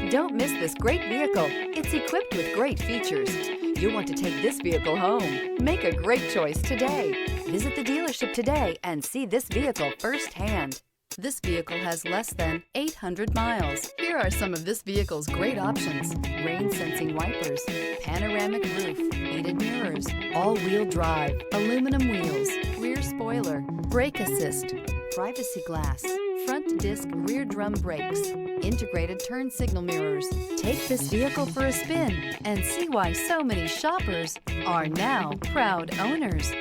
Don't miss this great vehicle. It's equipped with great features. You'll want to take this vehicle home. Make a great choice today. Visit the dealership today and see this vehicle firsthand. This vehicle has less than 800 miles. Here are some of this vehicle's great options: rain sensing wipers, panoramic roof, heated mirrors, all-wheel drive, aluminum wheels, rear spoiler, brake assist, privacy glass, front disc rear drum brakes, integrated turn signal mirrors. Take this vehicle for a spin and see why so many shoppers are now proud owners.